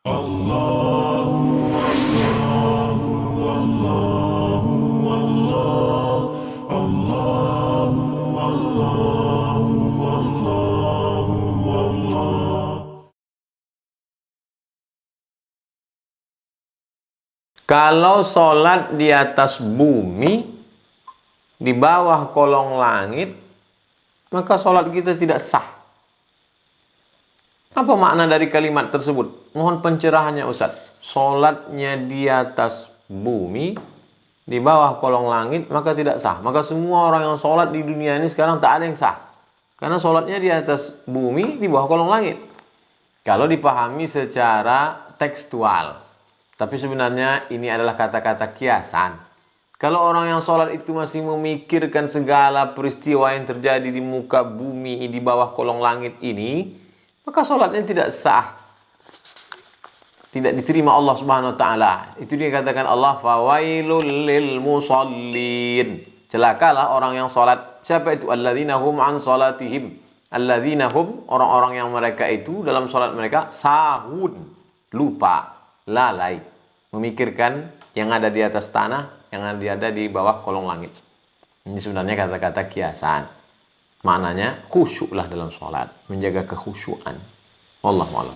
Kalau sholat di atas bumi, di bawah kolong langit, maka sholat kita tidak sah. Apa makna dari kalimat tersebut? Mohon pencerahannya Ustaz. Sholatnya di atas bumi, di bawah kolong langit, maka tidak sah. Maka semua orang yang sholat di dunia ini sekarang tak ada yang sah. Karena sholatnya di atas bumi, di bawah kolong langit. Kalau dipahami secara tekstual. Tapi sebenarnya ini adalah kata-kata kiasan. Kalau orang yang sholat itu masih memikirkan segala peristiwa yang terjadi di muka bumi, di bawah kolong langit ini, maka sholatnya tidak sah. Tidak diterima Allah Subhanahu wa taala. Itu dia katakan Allah, fawailul lil musallin. Celakalah orang yang sholat. Siapa itu? Alladzina hum an sholatihim. Alladzina hum, orang-orang yang mereka itu dalam sholat mereka sahun, lupa, lalai, memikirkan yang ada di atas tanah, yang ada di bawah kolong langit. Ini sebenarnya kata-kata kiasan. Maknanya khusyuklah dalam sholat, menjaga kekhusyuan. Wallahu a'lam.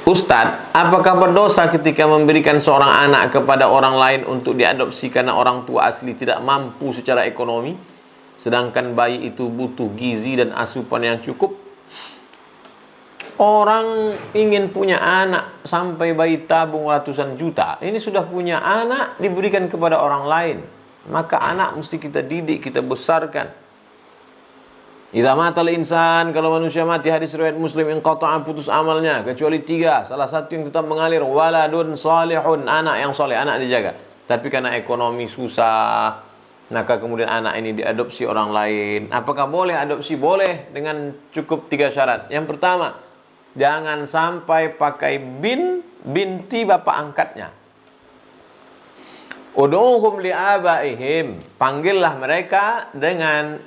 Ustadz, apakah berdosa ketika memberikan seorang anak kepada orang lain untuk diadopsi karena orang tua asli tidak mampu secara ekonomi, sedangkan bayi itu butuh gizi dan asupan yang cukup? Orang ingin punya anak sampai bayi tabung ratusan juta, ini sudah punya anak diberikan kepada orang lain, maka anak mesti kita didik, kita besarkan. Idza matal insan, kalau manusia mati, hadis riwayat Muslim, inqata'a, putus amalnya kecuali 3. Salah satu yang tetap mengalir, waladun salihun, anak yang soleh, anak dijaga. Tapi karena ekonomi susah, maka kemudian anak ini diadopsi orang lain. Apakah boleh adopsi? Boleh, dengan cukup 3 syarat. Yang pertama, jangan sampai pakai binti bapak angkatnya. Ud'uhum li'abaihim, panggillah mereka dengan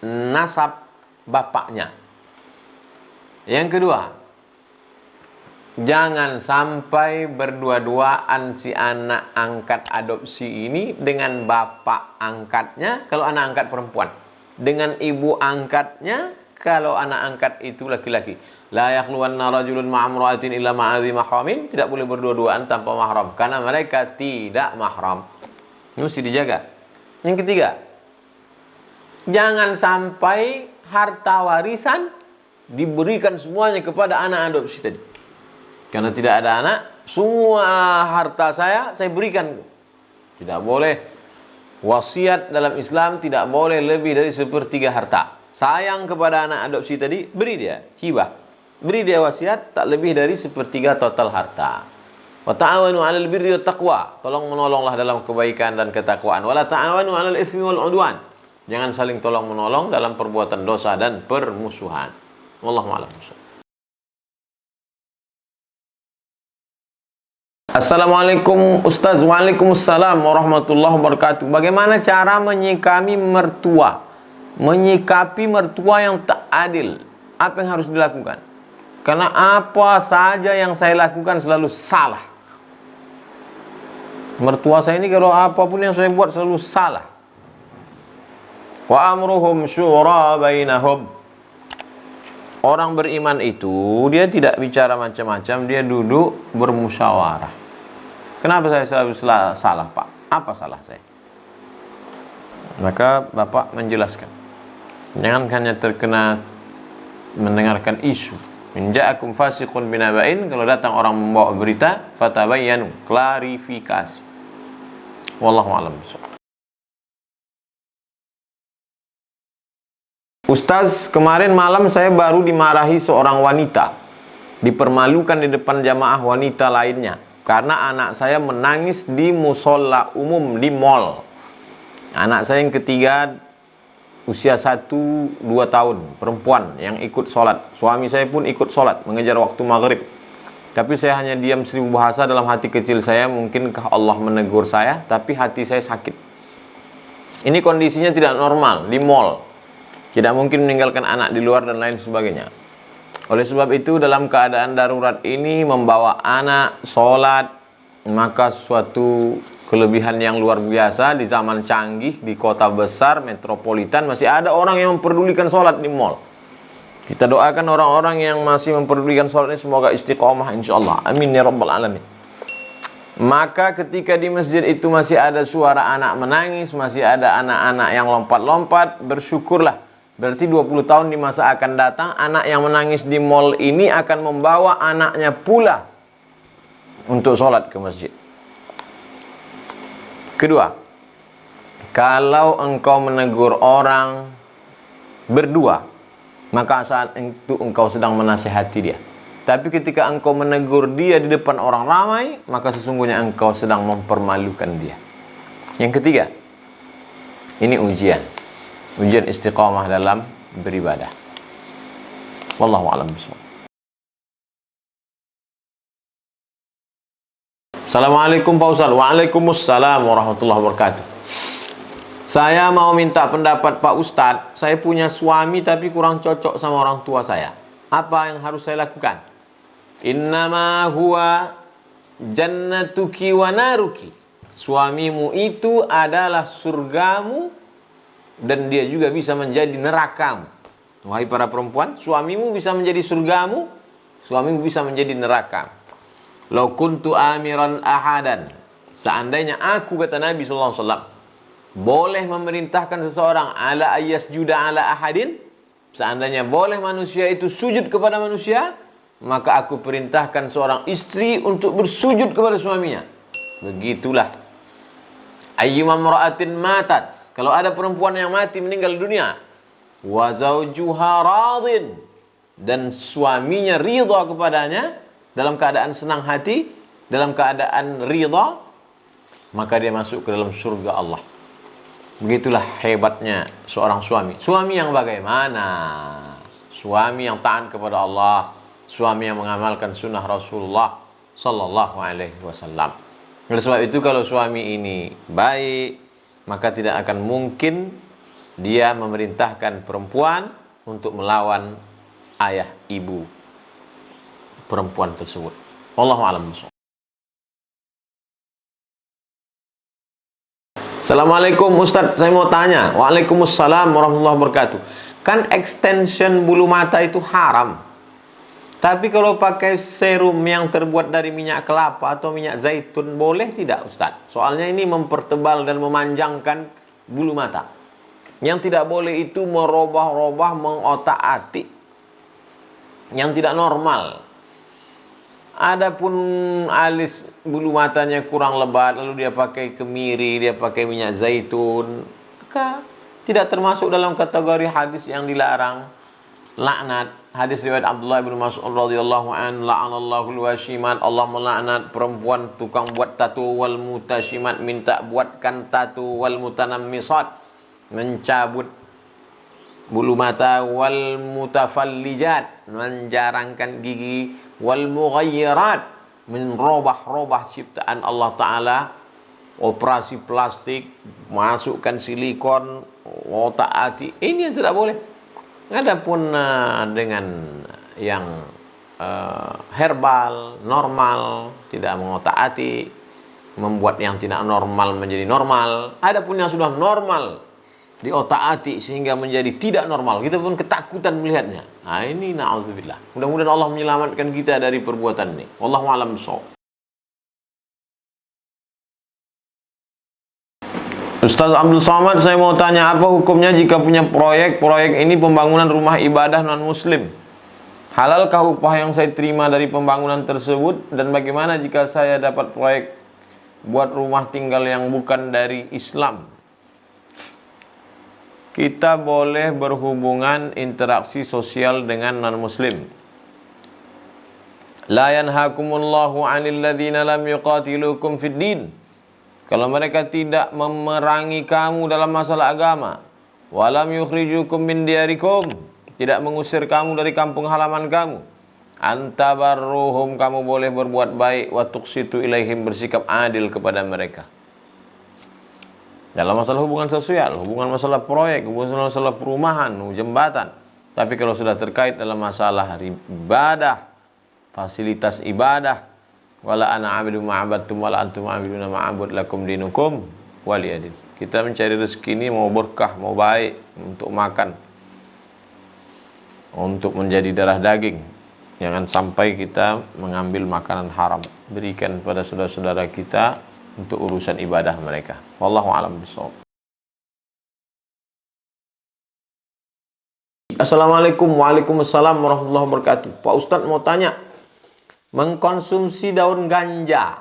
nasab bapaknya. Yang kedua, jangan sampai berdua-duaan si anak angkat adopsi ini dengan bapak angkatnya kalau anak angkat perempuan, dengan ibu angkatnya kalau anak angkat itu laki-laki. La yakhluwanna rajulun ma'amra'atin illa ma'adhi mahramin, tidak boleh berdua-duaan tanpa mahram karena mereka tidak mahram. Ini mesti dijaga. Yang ketiga, jangan sampai harta warisan diberikan semuanya kepada anak adopsi tadi. Karena tidak ada anak, semua harta saya berikan. Tidak boleh. Wasiat dalam Islam tidak boleh lebih dari 1/3 harta. Sayang kepada anak adopsi tadi, beri dia hibah. Beri dia wasiat tak lebih dari 1/3 total harta. Wa ta'awanu 'alal birri wat taqwa. Tolong menolonglah dalam kebaikan dan ketakwaan. Wa la ta'awanu 'alal itsmi wal 'udwan. Jangan saling tolong menolong dalam perbuatan dosa dan permusuhan. Wallahu a'lam. Assalamualaikum Ustaz. Waalaikumsalam warahmatullahi wabarakatuh. Bagaimana cara menyikapi mertua? Menyikapi mertua yang tak adil. Apa yang harus dilakukan? Karena apa saja yang saya lakukan selalu salah. Mertua saya ini kalau apapun yang saya buat selalu salah. Wa amruhum syura bainahum. Orang beriman itu dia tidak bicara macam-macam, dia duduk bermusyawarah. Kenapa saya selalu salah, Pak? Apa salah saya? Maka Bapak menjelaskan. Jangan hanya terkena mendengarkan isu. In ja'akum fasiqun binaba'in, kalau datang orang membawa berita, fatabayyanu, klarifikasi. Wallahu a'lam. Ustaz, kemarin malam saya baru dimarahi seorang wanita, dipermalukan di depan jamaah wanita lainnya karena anak saya menangis di musola umum di mall. Anak saya yang ketiga usia 1-2 tahun, perempuan yang ikut sholat. Suami saya pun ikut sholat, mengejar waktu maghrib. Tapi saya hanya diam 1000 bahasa dalam hati kecil saya, mungkinkah Allah menegur saya, tapi hati saya sakit. Ini kondisinya tidak normal, di mall. Tidak mungkin meninggalkan anak di luar dan lain sebagainya. Oleh sebab itu dalam keadaan darurat ini membawa anak sholat, maka suatu kelebihan yang luar biasa. Di zaman canggih, di kota besar, metropolitan, masih ada orang yang memperdulikan sholat di mall. Kita doakan orang-orang yang masih memperdulikan sholat ini semoga istiqomah insyaallah. Amin ya rabbal alamin. Maka ketika di masjid itu masih ada suara anak menangis, masih ada anak-anak yang lompat-lompat, bersyukurlah. Berarti 20 tahun di masa akan datang, anak yang menangis di mall ini akan membawa anaknya pula untuk sholat ke masjid. Kedua, kalau engkau menegur orang berdua, maka saat itu engkau sedang menasihati dia. Tapi ketika engkau menegur dia di depan orang ramai, maka sesungguhnya engkau sedang mempermalukan dia. Yang ketiga, ini ujian istiqamah dalam beribadah. Wallahu a'lam bishawab. Assalamualaikum Pak Ustaz. Waalaikumsalam warahmatullahi wabarakatuh. Saya mau minta pendapat Pak Ustadz. Saya punya suami tapi kurang cocok sama orang tua saya. Apa yang harus saya lakukan? Innama huwa jannatuki wa naruki. Suamimu itu adalah surgamu dan dia juga bisa menjadi nerakamu. Wahai para perempuan, suamimu bisa menjadi surgamu, suamimu bisa menjadi nerakamu. Lau kuntu amiran ahadan. Seandainya aku, kata Nabi sallallahu alaihi wasallam, boleh memerintahkan seseorang ala ayyasjuda ala ahadin, seandainya boleh manusia itu sujud kepada manusia, maka aku perintahkan seorang istri untuk bersujud kepada suaminya. Begitulah. Ayyuma imra'atin matat, kalau ada perempuan yang mati meninggal dunia, wa zawjuha radin, dan suaminya ridha kepadanya, dalam keadaan senang hati, dalam keadaan ridha, maka dia masuk ke dalam surga Allah. Begitulah hebatnya seorang suami. Suami yang bagaimana? Suami yang taat kepada Allah, suami yang mengamalkan sunnah Rasulullah sallallahu alaihi wasallam. Oleh sebab itu kalau suami ini baik, maka tidak akan mungkin dia memerintahkan perempuan untuk melawan ayah ibu perempuan tersebut. Wallahu a'lam bishawab. Assalamualaikum Ustadz, saya mau tanya. Waalaikumsalam warahmatullahi wabarakatuh. Kan extension bulu mata itu haram. Tapi kalau pakai serum yang terbuat dari minyak kelapa atau minyak zaitun, boleh tidak Ustadz? Soalnya ini mempertebal dan memanjangkan bulu mata. Yang tidak boleh itu merubah-rubah, mengotak-atik yang tidak normal. Adapun alis bulu matanya kurang lebat, lalu dia pakai kemiri, dia pakai minyak zaitun, maka tidak termasuk dalam kategori hadis yang dilarang. Laknat. Hadis riwayat Abdullah bin Mas'ud radhiyallahu an, la'anallahu al-washimat, Allah melaknat perempuan tukang buat tato, wal mutashimat, minta buatkan tato, wal mutanammisat, mencabut bulu mata, wal mutafallijat, menjarangkan gigi, wal mughayyirat, merubah-rubah ciptaan Allah Ta'ala, operasi plastik, masukkan silikon, otak-atik, ini yang tidak boleh. Adapun dengan yang herbal, normal, tidak mengotak-atik, membuat yang tidak normal menjadi normal. Adapun yang sudah normal diotak-atik sehingga menjadi tidak normal, kita pun ketakutan melihatnya. Nah ini na'udzubillah. Mudah-mudahan Allah menyelamatkan kita dari perbuatan ini. Wallahu a'lam bishawab. Ustaz Abdul Somad, saya mau tanya, apa hukumnya jika punya proyek ini pembangunan rumah ibadah non-muslim? Halalkah upah yang saya terima dari pembangunan tersebut? Dan bagaimana jika saya dapat proyek buat rumah tinggal yang bukan dari Islam? Kita boleh berhubungan interaksi sosial dengan non-muslim. La yanhakumullahu 'anil ladzina lam yuqatilukum fid din. Kalau mereka tidak memerangi kamu dalam masalah agama, walam yukhrijukum min diyarikum, tidak mengusir kamu dari kampung halaman kamu, antabarruhum, kamu boleh berbuat baik, wa tuqsitu ilaihim, bersikap adil kepada mereka. Dalam masalah hubungan sosial, hubungan masalah proyek, hubungan masalah perumahan, jembatan, Tapi kalau sudah terkait dalam masalah ibadah, fasilitas ibadah, wala ana abidu ma'abadtum wala antum abiduna ma'abud lakum dinukum waliyadin. Kita mencari rezeki ini mau berkah, mau baik, untuk makan, untuk menjadi darah daging. Jangan sampai kita mengambil makanan haram. Berikan pada saudara-saudara kita untuk urusan ibadah mereka. Wallahu a'lam bishawab. Assalamualaikum. Waalaikumsalam warahmatullahi wabarakatuh. Pak Ustadz mau tanya, mengkonsumsi daun ganja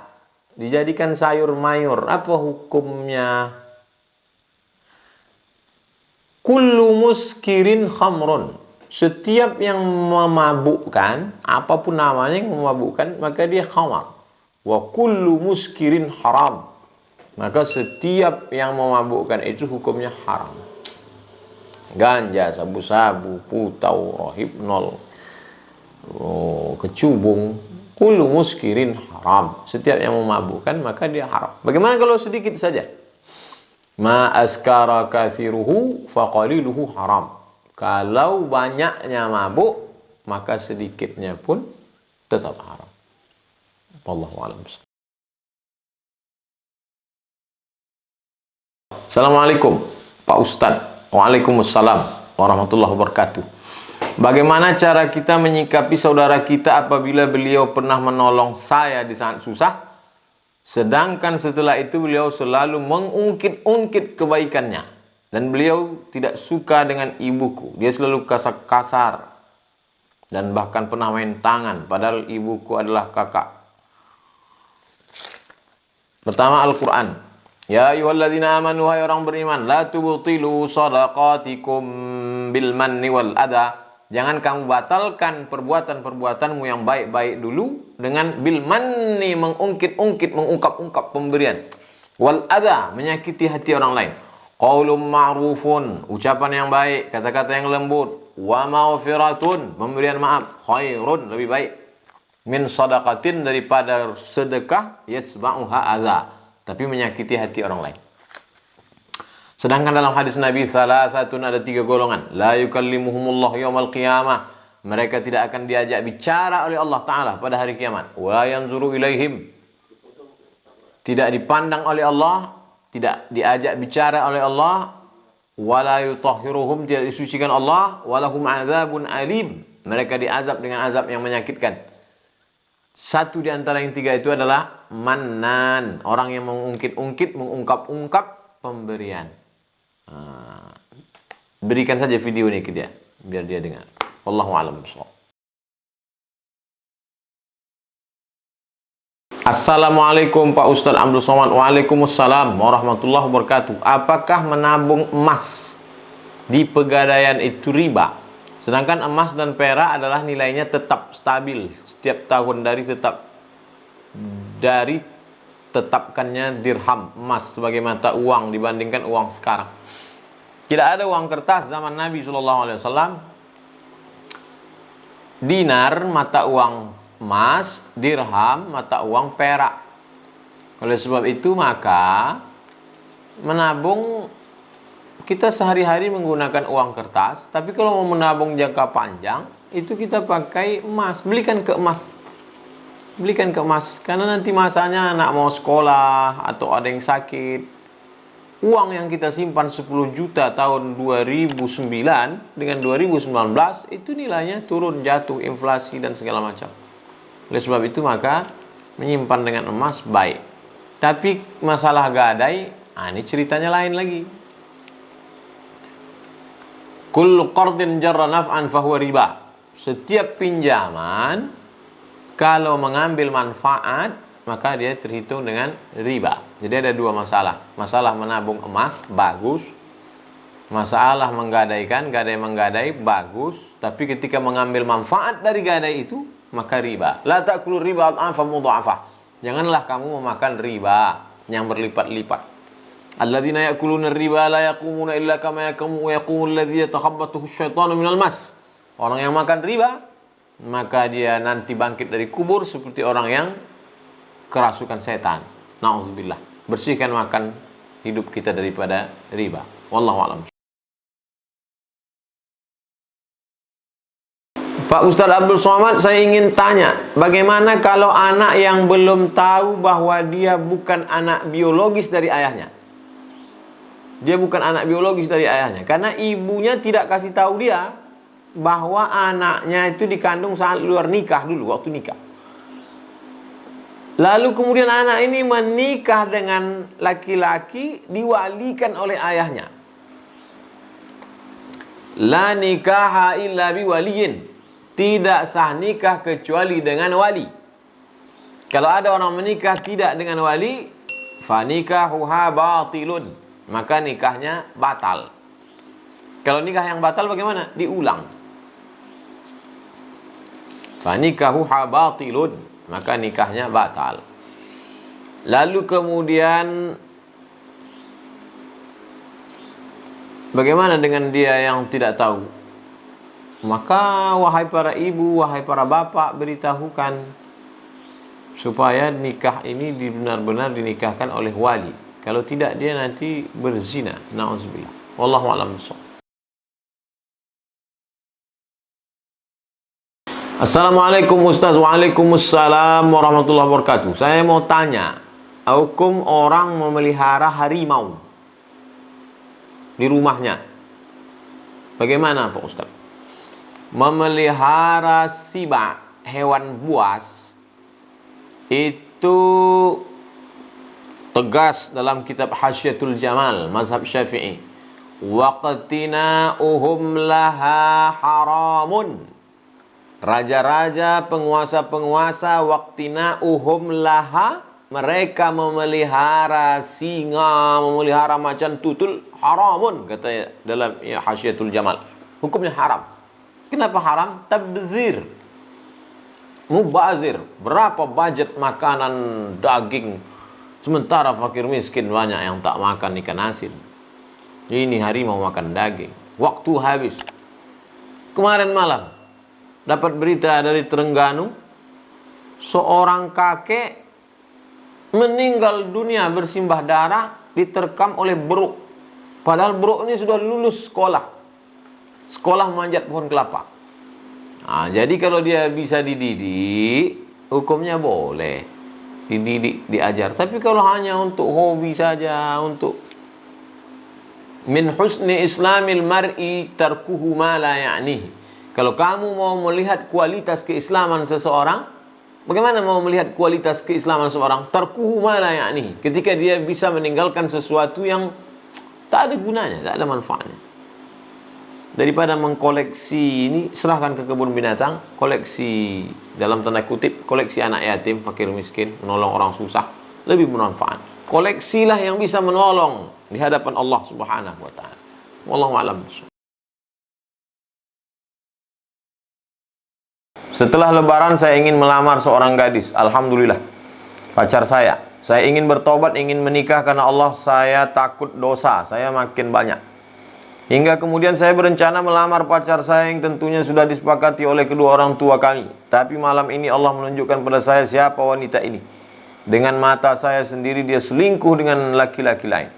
dijadikan sayur mayur, apa hukumnya? Kullu muskirin khamrun. Setiap yang memabukkan, apapun namanya yang memabukkan, maka dia khamar. Wa kullu muskirin haram. Maka setiap yang memabukkan itu hukumnya haram. Ganja, sabu-sabu, putau, rohipnol, kecubung, kullu muskirin haram. Setiap yang memabukkan maka dia haram. Bagaimana kalau sedikit saja? Ma askara kathiruhu faqaliluhu haram. Kalau banyaknya mabuk, maka sedikitnya pun tetap haram. Wallahu a'lam. Assalamualaikum Pak Ustadz. Waalaikumsalam warahmatullahi wabarakatuh. Bagaimana cara kita menyikapi saudara kita apabila beliau pernah menolong saya di saat susah, sedangkan setelah itu beliau selalu mengungkit-ungkit kebaikannya? Dan beliau tidak suka dengan ibuku. Dia selalu kasar dan bahkan pernah main tangan, padahal ibuku adalah kakak. Pertama, Al-Quran. Ya ayyuhalladzina amanu, hai orang beriman, la tubtilu shadaqatikum bil manni wal adha. Jangan kamu batalkan perbuatan-perbuatanmu yang baik-baik dulu dengan bil manni, mengungkit-ungkit, mengungkap-ungkap pemberian. Wal adha, menyakiti hati orang lain. Qaulun ma'rufun, ucapan yang baik, kata-kata yang lembut. Wa maghfiratun, pemberian maaf. Khairun, lebih baik. Min sadaqatin, daripada sedekah, yatsba'uha adha, tapi menyakiti hati orang lain. Sedangkan dalam hadis Nabi, salasatun, ada 3 golongan. La yukallimuhumullah yawmal qiyamah, mereka tidak akan diajak bicara oleh Allah Ta'ala pada hari kiamat. Wa yanzuru ilaihim, tidak dipandang oleh Allah, tidak diajak bicara oleh Allah. Wala yutahhiruhum, tidak disucikan Allah. Walahum azabun alim, mereka diazab dengan azab yang menyakitkan. Satu di antara yang 3 itu adalah mannan, orang yang mengungkit-ungkit, mengungkap-ungkap pemberian. Berikan saja video ini ke dia, biar dia dengar. Wallahu a'lam bishawab. Assalamualaikum Pak Ustadz Abdul Somad. Waalaikumsalam warahmatullahi wabarakatuh. Apakah menabung emas di pegadaian itu riba? Sedangkan emas dan perak adalah nilainya tetap stabil setiap tahun dari tetapkannya dirham, emas sebagai mata uang dibandingkan uang sekarang. Tidak ada uang kertas zaman Nabi SAW. Dinar mata uang emas, dirham mata uang perak. Oleh sebab itu maka menabung, kita sehari-hari menggunakan uang kertas, tapi kalau mau menabung jangka panjang itu kita pakai emas. Belikan ke emas, belikan ke emas, karena nanti masanya anak mau sekolah atau ada yang sakit. Uang yang kita simpan 10 juta tahun 2009 dengan 2019 itu nilainya turun, jatuh, inflasi dan segala macam. Oleh sebab itu maka menyimpan dengan emas baik. Tapi masalah gadai, ini ceritanya lain lagi. Kullu qardin jarra naf'an fahuwa riba. Setiap pinjaman kalau mengambil manfaat maka dia terhitung dengan riba. Jadi ada 2 masalah. Masalah menabung emas bagus. Masalah menggadaikan, gadai-menggadai bagus, tapi ketika mengambil manfaat dari gadai itu maka riba. La ta'kulu riba adhafan mudha'afah. Janganlah kamu memakan riba yang berlipat-lipat. Alladzina ya'kuluna riba la yaqumuna illa kama yaqumu alladzi yatakhabbathu asyaitanu minal mas. Orang yang makan riba maka dia nanti bangkit dari kubur seperti orang yang kerasukan setan. Nauzubillah. Bersihkan makan hidup kita daripada riba. Wallahu a'lam. Pak Ustadz Abdul Somad, saya ingin tanya, bagaimana kalau anak yang belum tahu bahwa dia bukan anak biologis dari ayahnya? Dia bukan anak biologis dari ayahnya, karena ibunya tidak kasih tahu dia bahwa anaknya itu dikandung saat luar nikah dulu, waktu nikah. Lalu kemudian anak ini menikah dengan laki-laki diwalikan oleh ayahnya. La nikaha illa biwaliyin. Tidak sah nikah kecuali dengan wali. Kalau ada orang menikah tidak dengan wali, fa nikahuha batilun, maka nikahnya batal. Kalau nikah yang batal bagaimana? Diulang. Fa nikahuha batilun, maka nikahnya batal. Lalu kemudian bagaimana dengan dia yang tidak tahu? Maka wahai para ibu, wahai para bapak, beritahukan supaya nikah ini benar-benar dinikahkan oleh wali. Kalau tidak dia nanti berzina. Na'udzubillah. Wallahu a'lam bishawab. Assalamualaikum Ustaz. Waalaikumsalam warahmatullahi wabarakatuh. Saya mau tanya, hukum orang memelihara harimau di rumahnya bagaimana Pak Ustaz? Memelihara siba, hewan buas, itu tegas dalam kitab Hasyiatul Jamal mazhab Syafi'i. Waqtina'uhum laha haramun. Raja-raja, penguasa-penguasa, waqtina'uhum laha, mereka memelihara singa, memelihara macan tutul, haramun, kata dalam Hasyiatul Jamal. Hukumnya haram. Kenapa haram? Tabzir, mubazir. Berapa budget makanan daging, sementara fakir miskin banyak yang tak makan ikan asin. Ini harimau makan daging. Waktu habis. Kemarin malam dapat berita dari Terengganu, seorang kakek meninggal dunia bersimbah darah diterkam oleh beruk. Padahal beruk ini sudah lulus sekolah memanjat pohon kelapa. Nah, jadi kalau dia bisa dididik, hukumnya boleh dididik, diajar. Tapi kalau hanya untuk hobi saja, untuk min husni islamil mar'i tarkuhu ma la ya'nihi. Kalau kamu mau melihat kualitas keislaman seseorang, bagaimana mau melihat kualitas keislaman seseorang? Tarkuhu ma la ya'nihi. Ketika dia bisa meninggalkan sesuatu yang tak ada gunanya, tak ada manfaatnya. Daripada mengkoleksi ini, serahkan ke kebun binatang, koleksi dalam tanda kutip, koleksi anak yatim, fakir miskin, menolong orang susah, lebih bermanfaat. Koleksilah yang bisa menolong di hadapan Allah Subhanahu wa taala. Wallahu a'lam. Setelah lebaran saya ingin melamar seorang gadis. Alhamdulillah, pacar saya. Saya ingin bertobat, ingin menikah karena Allah, saya takut dosa saya makin banyak. Hingga kemudian saya berencana melamar pacar saya yang tentunya sudah disepakati oleh kedua orang tua kami. Tapi malam ini Allah menunjukkan pada saya siapa wanita ini. Dengan mata saya sendiri dia selingkuh dengan laki-laki lain.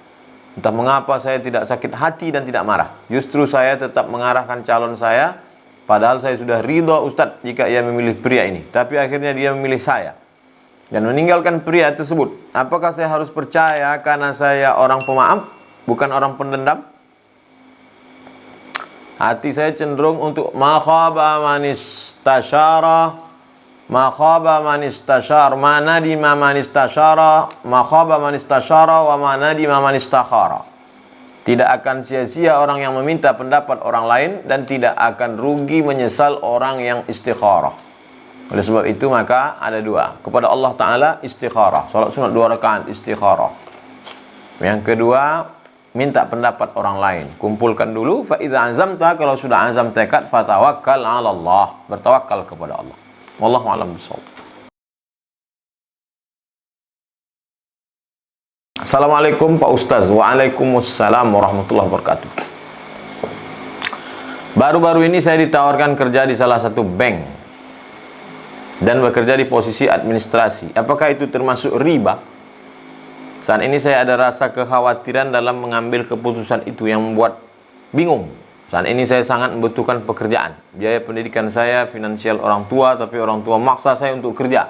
Entah mengapa saya tidak sakit hati dan tidak marah. Justru saya tetap mengarahkan calon saya. Padahal saya sudah ridha Ustadz jika ia memilih pria ini. Tapi akhirnya dia memilih saya dan meninggalkan pria tersebut. Apakah saya harus percaya karena saya orang pemaaf, bukan orang pendendam? Hati saya cenderung untuk ma khaba man istasyara, ma khaba man istasyar, ma nadima man istasyara, ma khaba man istasyara wa ma nadima man istakhara. Tidak akan sia-sia orang yang meminta pendapat orang lain dan tidak akan rugi menyesal orang yang istikharah. Oleh sebab itu maka ada dua. Kepada Allah Ta'ala istikharah, salat sunat 2 rakaat istikharah. Yang kedua, minta pendapat orang lain. Kumpulkan dulu, fa idza azamta, kalau sudah azam tekad, fatawakkal 'ala Allah, bertawakal kepada Allah. Wallahu a'lam bishawab. Assalamualaikum Pak Ustaz. Waalaikumsalam warahmatullahi wabarakatuh. Baru-baru ini saya ditawarkan kerja di salah satu bank dan bekerja di posisi administrasi. Apakah itu termasuk riba? Saat ini saya ada rasa kekhawatiran dalam mengambil keputusan itu yang membuat bingung. Saat ini saya sangat membutuhkan pekerjaan. Biaya pendidikan saya, finansial orang tua, tapi orang tua maksa saya untuk kerja.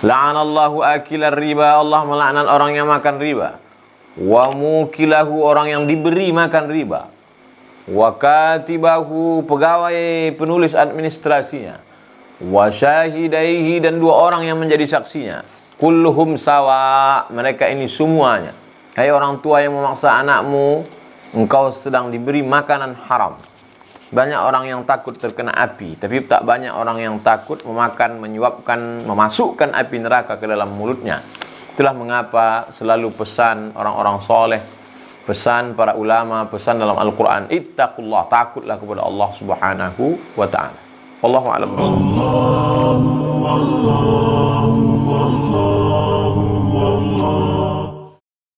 La'anallahu akilar riba, Allah melaknat orang yang makan riba. Wa mukilahu, orang yang diberi makan riba. Wa katibahu, pegawai penulis administrasinya. Wa syahidaihi, dan 2 orang yang menjadi saksinya. Kulluhum sawa, mereka ini semuanya. Hai orang tua yang memaksa anakmu, engkau sedang diberi makanan haram. Banyak orang yang takut terkena api, tapi tak banyak orang yang takut memakan, menyuapkan, memasukkan api neraka ke dalam mulutnya. Itulah mengapa selalu pesan orang-orang soleh, pesan para ulama, pesan dalam Al-Quran, ittaqullah, takutlah kepada Allah subhanahu wa ta'ala. Wallahu a'lam. Allah